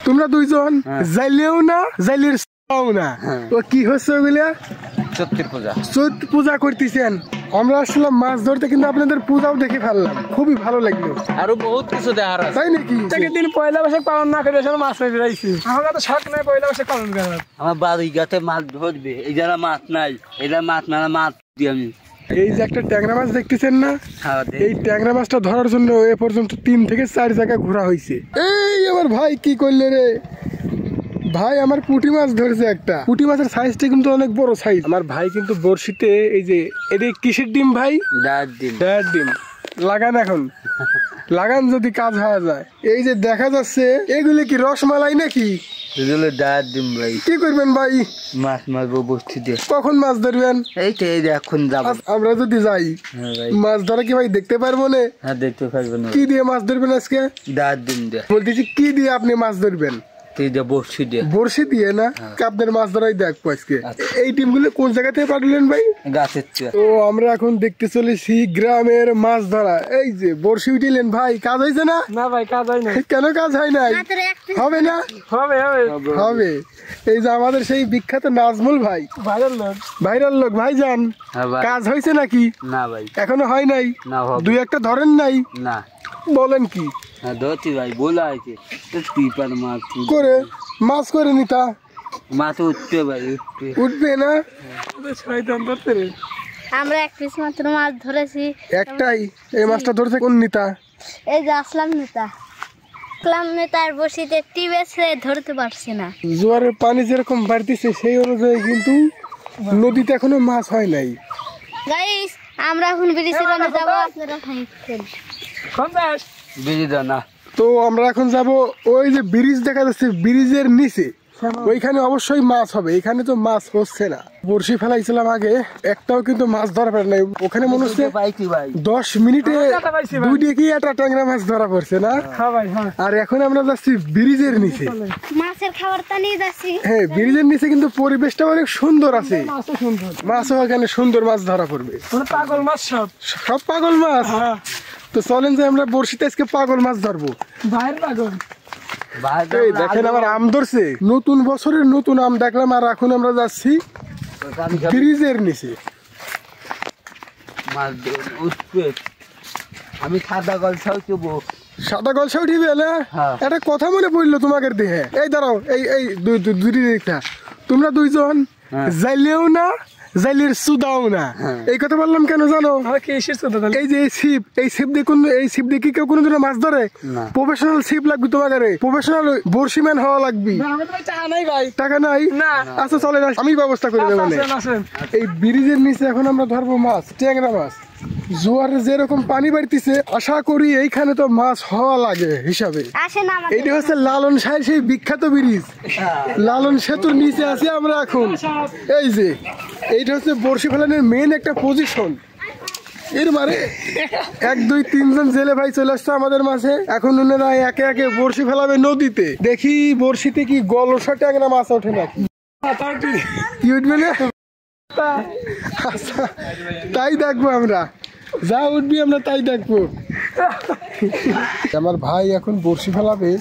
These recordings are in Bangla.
তোমরা দুইজন যাইলেও না যাইলের না ও কি হচ্ছে ওগুলা চৈত্র পূজা করতেছেন। আমরা আসলাম মাছ ধরতে, কিন্তু আপনাদের পূজাও দেখে ফেললাম, খুবই ভালো লাগলো। আরো বহুত কিছু দেখার আছে, তাই নাকি? দিন পয়লা বৈশাখ পালন না করে মাছ ধরে বেড়াইছি। আমার তো শখ নাই পয়লা বৈশাখ পালন করার। আমার বাড়ি গাতে মাছ ধরবে, এই যারা মাছ নাই এরা মাছ না মাছ দিই আমি। এই যে একটা ট্যাংরা মাছ দেখতেছেন না, এই ট্যাংরা মাছটা ধরার জন্য এ পর্যন্ত 3 থেকে 4 জায়গা ঘোরা হয়েছে। এই আমার ভাই কি করলে রে ভাই, আমার পুঁটি মাছ ধরেছে একটা। পুঁটি মাছের সাইজটা কিন্তু অনেক বড় সাইজ। আমার ভাই কিন্তু বড়শিতে এই যে এদিকে কিসের ডিম ভাই? ডায়ের ডিম লাগান, এখন লাগান যদি কাজ হওয়া যায়। এই যে দেখা যাচ্ছে এগুলি কি রসমালাই নাকি? এগুলো ডায়ের ডিম ভাই। কি করবেন ভাই? মাছ মারবো বস্তিতে। কখন মাছ ধরবেন? এই তো এই এখন যাবো। আমরা যদি যাই মাছ ধরা কি ভাই দেখতে পারবো না? হ্যাঁ দেখতে পারবো না। কি দিয়ে মাছ ধরবেন আজকে? ডায়ের ডিম দিয়ে। বলতেছি কি দিয়ে আপনি মাছ ধরবেন? বর্ষি দিয়ে না, আপনার মাছ ধরাই দেখবো আজকে। এই টিমগুলো কোন জায়গা থেকে পাঠালেন ভাই? গাছের। তো আমরা এখন দেখতে চলেছি গ্রামের মাছ ধরা। এই যে বর্ষি উঠিলেন ভাই, কাজ হয়েছে না? না ভাই কাজ হয় না। কেন কাজ হয় নাই? হবে না? হবে। এই যে আমাদের সেই বিখ্যাত নাজমুল ভাই, ভাইরাল লোক ভাই যান, কাজ হয়েছে নাকি? না ভাই এখনো হয় নাই। 2-1টা ধরেন নাই? না। বলেন কি? ধরছি ভাই, বলা আছে করে মাছ করে নিতা। মাছ উঠবে ভাই, উঠবে না? আমরা 1 পিস মাত্র মাছ ধরেছি। একটাই? এই মাছটা ধরছে কোন নিতা? এই যে আসলাম নেতা। নেতার বসিতে টিবেছে, ধরতে পারছি না। জোয়ারের পানি যেরকম বাড়তিছে সেই অনুযায়ী কিন্তু নদীতে এখনো মাছ হয় নাই। গাইস আমরা এখন ব্রিজে যাব, আপনারা থাকেন। তো আমরা এখন যাব ওই যে ব্রিজ দেখা যাচ্ছে, ব্রিজের নিচে ওইখানে অবশ্যই মাছ হবে। এখানে তো মাছ হচ্ছে না। বড়শি ফেলাইছিলাম আগে, একটাও কিন্তু মাছ ধরা পড়ে নাই। ওখানে মনে হচ্ছে 10 মিনিটে 2 কি একটা ট্যাংরা মাছ ধরা পড়ছে না। আর এখন আমরা যাচ্ছি ব্রিজের নিচে, মাছের খাবারটা নিয়ে যাচ্ছি। হ্যাঁ, ব্রিজের নিচে কিন্তু পরিবেশটা অনেক সুন্দর আছে। মাছও এখানে সুন্দর মাছ ধরা পড়বে। পাগল মাছ, সব পাগল মাছ। তো চলেন যে আমরা বড়শিতে আজকে পাগল মাছ ধরবো। দেখেন আমার আম ধরছে, নতুন বছরের নতুন আম দেখলাম। আর এখন আমরা যাচ্ছি ব্রিজের নিচে। আমি সাদা গলসাও চুবো। সাদা গলসা উঠিবে না? একটা কথা মনে পড়লো তোমাকে দেহে। এই দাঁড়াও, এই দুই দিকটা তোমরা দুইজন যাইলেও না জাইলের সুদাও না। এই কথা বললাম কেন জানো? এই যে এই ছিপ দিয়ে কি কেউ কোনোদিনও মাছ ধরে? প্রফেশনাল ছিপ লাগবে তোমাকে, প্রফেশনাল বর্ষিম্যান হওয়া লাগবে। টাকা নাই? আচ্ছা চলে না, আমি ব্যবস্থা করে দেবো। এই ব্রিজের নিচে এখন আমরা ধরবো মাছ, ট্যাংরা মাছ। জোয়ারে যেরকম পানি বাড়তিছে, আশা করি এইখানে তো মাছ হওয়া লাগে হিসাবে। এইটা হচ্ছে লালন শাহের সেই বিখ্যাত ব্রিজ, লালন সেতুর নিচে আছি আমরা এখন। এই যে এইটা হচ্ছে বড়শি ফেলানোর মেন একটা পজিশন। এর মানে 1, 2, 3 জন জেলে ভাই চলে আসছে আমাদের মাঝে। এখন ওনারা একে একে বড়শি ফেলাবে নদীতে। দেখি বড়শিতে কি গলসা ট্যাংরা মাছ ওঠে নাকি। কি উঠবে না? আচ্ছা তাই দেখবো আমরা, যা উঠবি আমরা তাই দেখবো। আমার ভাই এখন বড়শি ফেলাবে,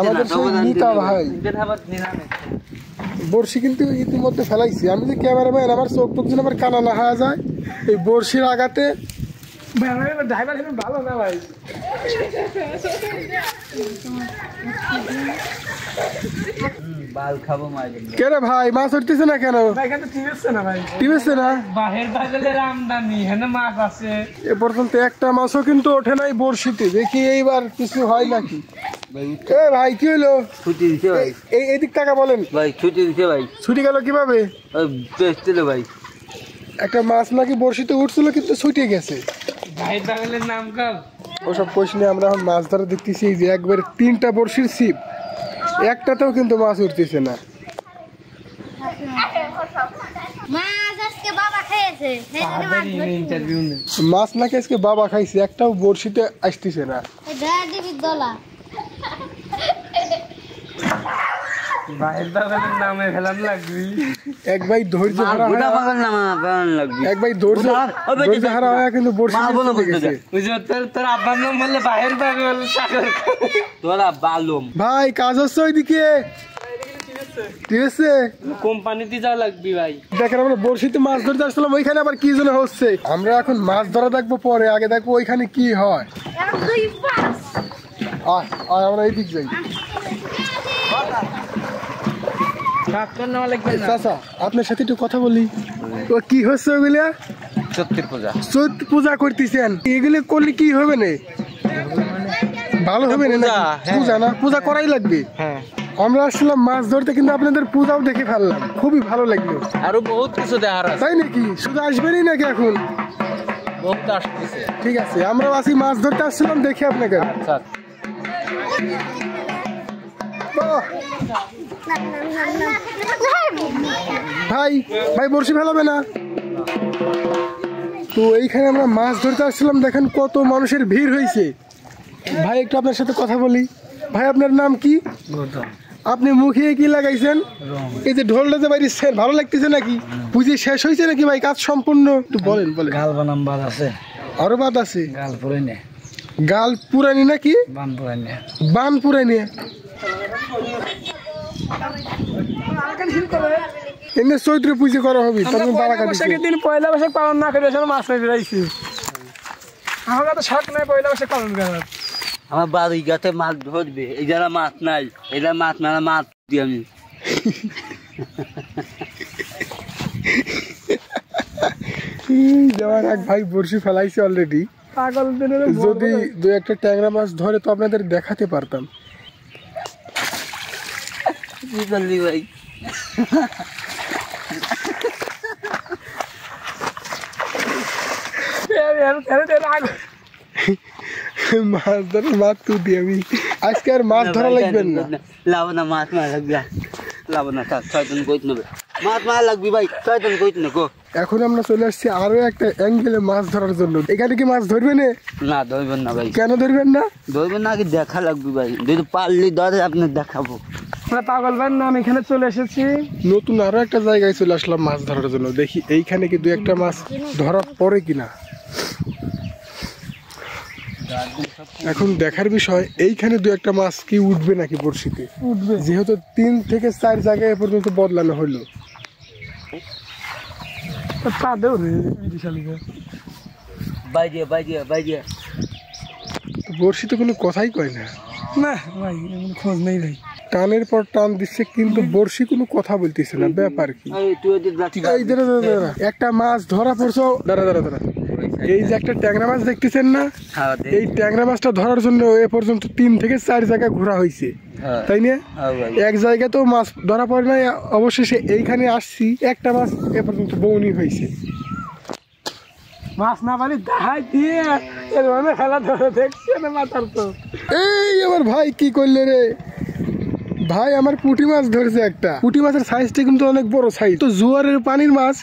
আমাদের সেই নিতা ভাই বড়শি কিন্তু ইতিমধ্যে ফেলাইছি। আমি যে ক্যামেরাম্যান, আমার চোখ টোক যেন আমার কানা না হওয়া যায় এই বড়শির আঘাতে। ভালো না ভাই, কেন ভাই মাছ উঠতেছে না কেন? টিপেছে না? এ পর্যন্ত একটা মাছও কিন্তু ওঠে নাই বড়শিতে। দেখি এইবার কিছু হয় নাকি। ভাই কি হইলো? ছুটি দিছে ভাই। এইদিক টাকা বলেন ভাই, ছুটি দিছে ভাই। ছুটি গেল কিভাবে? ভাই একটা মাছ নাকি বড়শিতে উঠছিল কিন্তু ছুটে গেছে। ওসব প্রশ্নে আমরা এখন মাছ ধরা দেখতেছি যে একবার 3টা বড়শির ছিপ, একটাতেও কিন্তু মাছ উঠতেছে না। মাছ নাকি আজকে বাবা খাইছে, একটাও বড়শিতে আসতেছে না। ভাইয়ের বাগানের নামে ফেলান লাগবি। এক ভাই ধৈর্য হারা গোটা হয়, বাগান নামা ফেলান লাগবে। এক ভাই ধৈর্য হারা হয় কিন্তু বর্ষি মারবো না বলতে গেছে। যা। ওই যে তোর আব্বার নাম বললে ভাইয়ের বাগান সাগর। তোরা বালুম ভাই কাজ হচ্ছে ওইদিকে, ঠিক আছে? কোম্পানিতে যা লাগবি ভাই। দেখেন আমরা বর্ষিতে মাছ ধরতে আসলাম, ওইখানে আবার কি যেন হচ্ছে। আমরা এখন মাছ ধরা দেখবো পরে, আগে দেখবো ওইখানে কি হয়। আয় আয় আমরা এইদিক যাই। চাচা আপনার সাথে একটু কথা বলি। ও কি হচ্ছে ওগুলা? সত্যির পূজা। চৈত পূজা করতেছেন, এগুলো করলে কি হবে না? ভালো হবে না? পূজা না, পূজা করাই লাগবে। হ্যাঁ, আমরা আসলাম মাছ ধরতে, কিন্তু আপনাদের পূজাও দেখে ফেললাম, খুবই ভালো লাগলো। আরো বহুত কিছু দেখার আছে, তাই নাকি? শুধু আসবেনই নাকি এখন? বহুত আসতেছে। ঠিক আছে, আমরাও আসি, মাছ ধরতে আসছিলাম, দেখি আপনাকে। আচ্ছা, বাহ! ভাই ভাই বড়শি ফেলাবে না তো? এইখানে আমরা মাছ ধরতে আসছিলাম, দেখেন কত মানুষের ভিড় হয়েছে। ভাই একটু আপনার সাথে কথা বলি। ভাই আপনার নাম কি? আপনি মুখে কি লাগাইছেন? এই যে ঢোলটা যে বাইরেছেন, ভালো লাগতেছে নাকি? পুঁজি শেষ হয়েছে নাকি ভাই? কাজ সম্পূর্ণ একটু বলেন বলেন। গাল বানাম বাদ আছে, আরো বাদ আছে? গাল পুরে নে, গাল পুরানি নাকি? বান পুরে নে। বান পুরানি। এমনি চৈত্র পুজো করা হবে, তখন বাড়া কাটছে। বৈশাখের দিন পয়লা বৈশাখ পালন না করে আসলে মাছ মারি রাইছি। আমার কাছে শখ নাই পয়লা বৈশাখ পালন করার। আমার বাড়ি গাতে মাছ ধরবে, এই যারা মাছ নাই, এরা মাছ মেলা মাছ দিই আমি। যেমন এক ভাই বড়শি ফেলাইছে অলরেডি। পাগল দিনের যদি দু একটা ট্যাংরা মাছ ধরে তো আপনাদের দেখাতে পারতাম। কি করলি ভাই? মাছ ধরে মাছ তুই আমি আজকে আর মাছ ধরা লাগবেন না। লাভ না, মাছ মারা লাগবে। লাভ না, থাক, 6 জন কইতে নেবে। মাছ মারা লাগবে ভাই, 6 জন কইতে নে গো। এখন আমরা চলে আসছি আরো একটা অ্যাঙ্গেলে মাছ ধরার জন্য। এখানে কি মাছ ধরবেন? না ধরবেন না ভাই। কেন ধরবেন না? ধরবেন না, কি দেখা লাগবে ভাই। যদি পারলি ধরে আপনার দেখাবো। পাগল ভাই নাম এখানে চলে এসেছি। নতুন আরো একটা জায়গায় চলে আসলাম মাছ ধরার জন্য। দেখি এইখানে কি দু একটা মাছ ধরা পড়ে কিনা। এখন দেখার বিষয়, এইখানে দু একটা মাছ কি উঠবে নাকি বড়শিতে। উঠবে, যেহেতু 3 থেকে 4 জায়গায় এ পর্যন্ত বদলানো হলো। পাদেও রে বিশালিকে বাইরে। বড়শি তো কোনো কথাই কয় না। না ভাই, এমন খোঁজ নেই ভাই। টানের পর টান দিচ্ছে, কিন্তু বড়শি কোনো কথা বলতেছে না। ব্যাপার কি? তুই ওদের যাচ্ছি। এই দাঁড়া, একটা মাছ ধরা পড়ছো। দাঁড়া। এই যে একটা ট্যাংরা মাছ দেখতেছেন না, এই ট্যাংরা মাছটা ধরার জন্য এ পর্যন্ত 3 থেকে 4 জায়গায় ঘোরা হয়েছে, তাই না? এক জায়গায় তো মাছ ধরা পড়ে নাই, অবশেষে এইখানে আসছি, একটা মাছ এ পর্যন্ত বউনি হয়েছে। মাছ না পারি দাহাই দিয়ে এরকম খেলা ধরে দেখছে না মাথার তো। এই আমার ভাই কি করলে রে ভাই? আমার পুঁটি মাছ ধরেছে একটা। পুঁটি মাছের সাইজটা কিন্তু অনেক বড় সাইজ। তো জোয়ারের পানির মাছ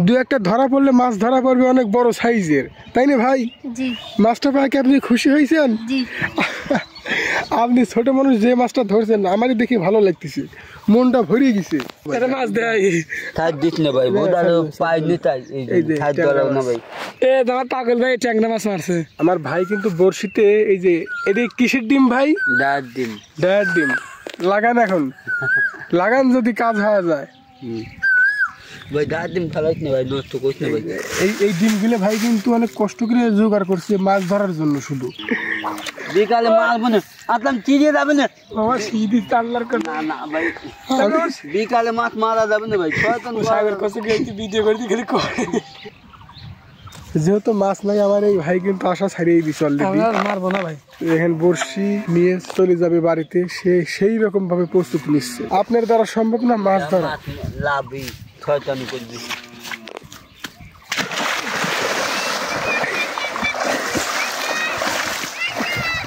দু একটা ধরা পড়লে মাছ ধরা পড়বে অনেক বড় সাইজের, তাই না ভাই? জি মাছটা পায় কি আপনি খুশি হয়েছেন? জি। আপনি ছোট মানুষ যে মাছটা ধরছেন, আমারই দেখে ভালো লাগতেছে, মনটা ভরে গেছে। এটা মাছ দেয় থাক দিস না ভাই, বোধারও পাইনি তাই এই যে থাক ধরাও না ভাই। এ তোমার পাগল ভাই ট্যাংরা মাছ মারছে। আমার ভাই কিন্তু বড়শিতে এই যে এটি কিসের ডিম ভাই? ডাক দিন। ডায়ের ডিম লাগান, এখন লাগান যদি কাজ হওয়া যায়। ভাই ডাক দিন ফেলাইস না ভাই, নষ্ট করিস না ভাই। এই ডিমগুলো ভাই কিন্তু অনেক কষ্ট করে জোগাড় করছে মাছ ধরার জন্য শুধু। বিকালে মারবো না, আপনার চিড়িয়ে যাবে না। আমার সিঁড়ি চাল্লার করে না না ভাই, বিকালে মাছ মারা যাবে না ভাই। সাগর কাছে গিয়ে ভিডিও করে দিয়ে খালি করে। যেহেতু মাছ নাই, আমার এই ভাই কিন্তু আশা ছাড়িয়ে দিচ্ছে অলরেডি। মারবো না ভাই, এখন বড়শি নিয়ে চলে যাবে বাড়িতে, সে সেই রকম ভাবে প্রস্তুতি নিচ্ছে। আপনার দ্বারা সম্ভব না মাছ ধরা। লাভই 6 করবি।